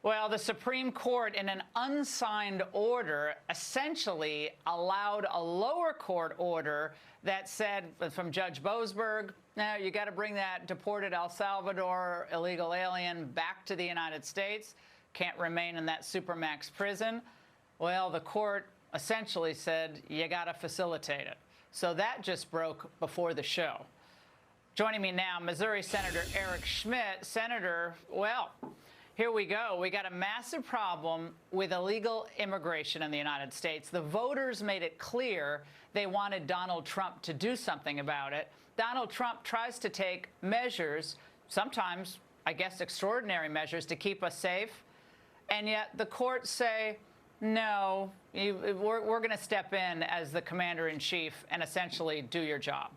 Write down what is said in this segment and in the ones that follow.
Well, the Supreme Court, in an unsigned order, essentially allowed a lower court order that said, from Judge Boasberg, now you got to bring that deported El Salvador illegal alien back to the United States, can't remain in that supermax prison. Well, the court essentially said, you got to facilitate it. So that just broke before the show. Joining me now, Missouri Senator Eric Schmitt. Senator, well, here we go. We got a massive problem with illegal immigration in the United States. The voters made it clear they wanted Donald Trump to do something about it. Donald Trump tries to take measures, sometimes, I guess, extraordinary measures to keep us safe. And yet the courts say, no, we're going to step in as the commander-in-chief and essentially do your job.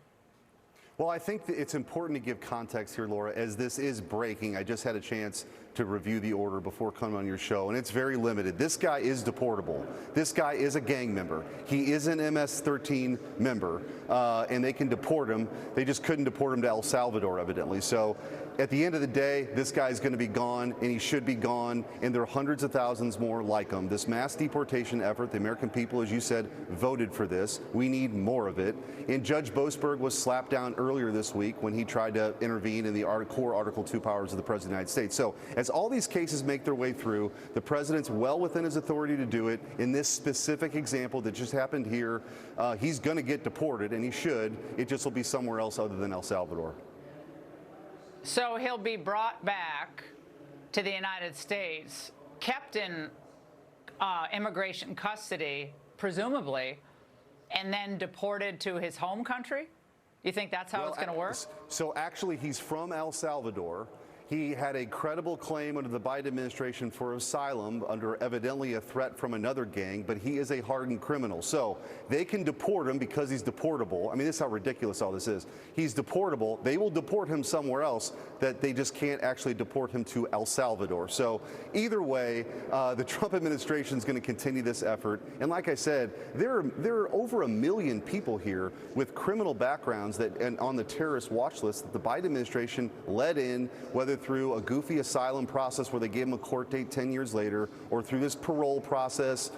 Well, I think that it's important to give context here, Laura, as this is breaking. I just had a chance to review the order before coming on your show, and it's very limited. This guy is deportable. This guy is a gang member. He is an MS-13 member, and they can deport him. They just couldn't deport him to El Salvador, evidently. So at the end of the day, this guy's going to be gone, and he should be gone, and there are hundreds of thousands more like him. This mass deportation effort, the American people, as you said, voted for this. We need more of it. And Judge Boasberg was slapped down earlier this week when he tried to intervene in the core Article 2 powers of the President of the United States. So as all these cases make their way through, the President's well within his authority to do it. In this specific example that just happened here, he's going to get deported, and he should. It just will be somewhere else other than El Salvador. So he'll be brought back to the United States, kept in immigration custody, presumably, and then deported to his home country? You think that's how it's going to work? So actually, he's from El Salvador. He had a credible claim under the Biden administration for asylum under evidently a threat from another gang, but he is a hardened criminal. So they can deport him because he's deportable. I mean, this is how ridiculous all this is. He's deportable. They will deport him somewhere else, that they just can't actually deport him to El Salvador. So either way, the Trump administration is going to continue this effort. And like I said, there are over 1 million people here with criminal backgrounds and on the terrorist watch list that the Biden administration let in, whether through a goofy asylum process where they gave him a court date 10 years later, or through this parole process.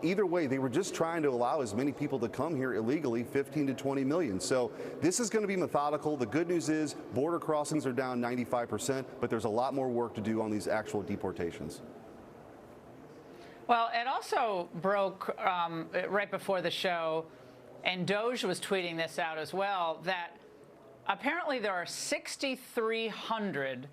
Either way, they were just trying to allow as many people to come here illegally, 15 to 20 million. So this is going to be methodical. The good news is border crossings are down 95%, but there's a lot more work to do on these actual deportations. Well, it also broke right before the show, and Doge was tweeting this out as well, that apparently there are 6,300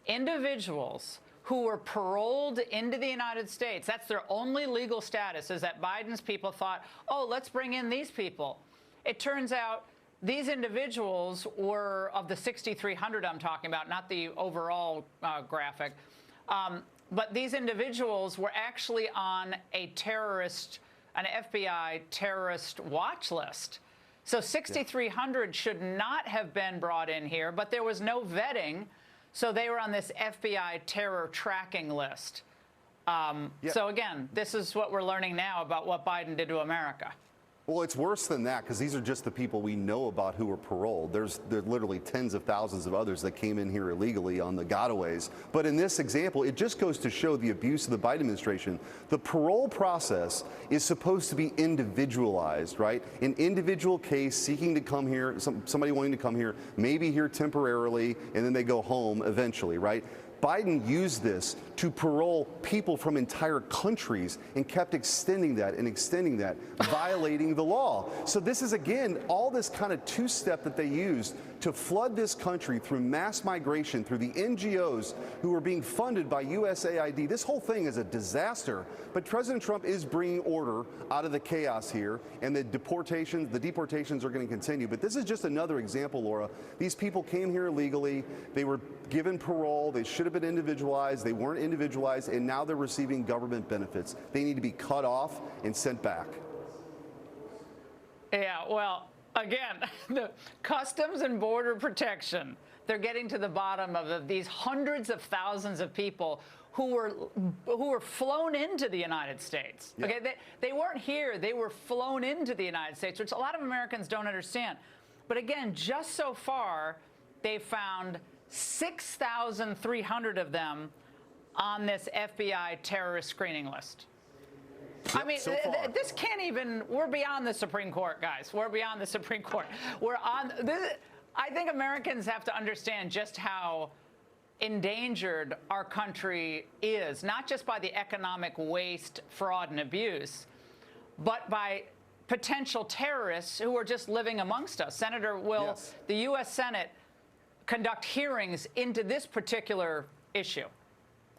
individuals who were paroled into the United States. That's their only legal status, is that Biden's people thought, oh, let's bring in these people. It turns out these individuals were, of the 6,300 I'm talking about, not the overall graphic, but these individuals were actually on an FBI terrorist watch list. So 6,300 should not have been brought in here, but there was no vetting, so they were on this FBI terror tracking list. So again, this is what we're learning now about what Biden did to America. Well, it's worse than that, because these are just the people we know about who were paroled. There's literally tens of thousands of others that came in here illegally on the gotaways. But in this example, it just goes to show the abuse of the Biden administration. The parole process is supposed to be individualized, right? An individual case seeking to come here, somebody wanting to come here, maybe here temporarily, and then they go home eventually, right? Biden used this to parole people from entire countries and kept extending that, violating the law. So this is, again, all this kind of two-step that they used to flood this country through mass migration, through the NGOs who are being funded by USAID. This whole thing is a disaster. But President Trump is bringing order out of the chaos here, and the deportations are going to continue. But this is just another example, Laura. These people came here illegally. They were given parole. They should have been individualized. They weren't individualized, and now they're receiving government benefits. They need to be cut off and sent back. Yeah, well, again, the Customs and Border Protection, they're getting to the bottom of these hundreds of thousands of people who were flown into the United States. Yeah. Okay, they weren't here. They were flown into the United States, which a lot of Americans don't understand. But again, just so far, they've found 6,300 of them on this FBI terrorist screening list? I mean, so far. this can't even, we're beyond the Supreme Court, guys. We're beyond the Supreme Court. We're on, I think Americans have to understand just how endangered our country is, not just by the economic waste, fraud, and abuse, but by potential terrorists who are just living amongst us. Senator, will the U.S. Senate conduct hearings into this particular issue?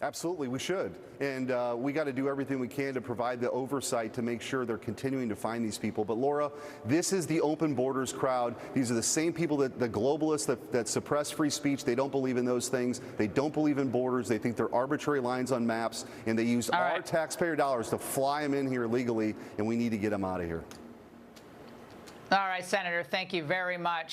Absolutely, we should. And we got to do everything we can to provide the oversight to make sure they're continuing to find these people. But Laura, this is the open borders crowd. These are the same people that the globalists that suppress free speech. They don't believe in those things. They don't believe in borders. They think they're arbitrary lines on maps. And they use our taxpayer dollars to fly them in here illegally. And we need to get them out of here. All right, Senator, thank you very much.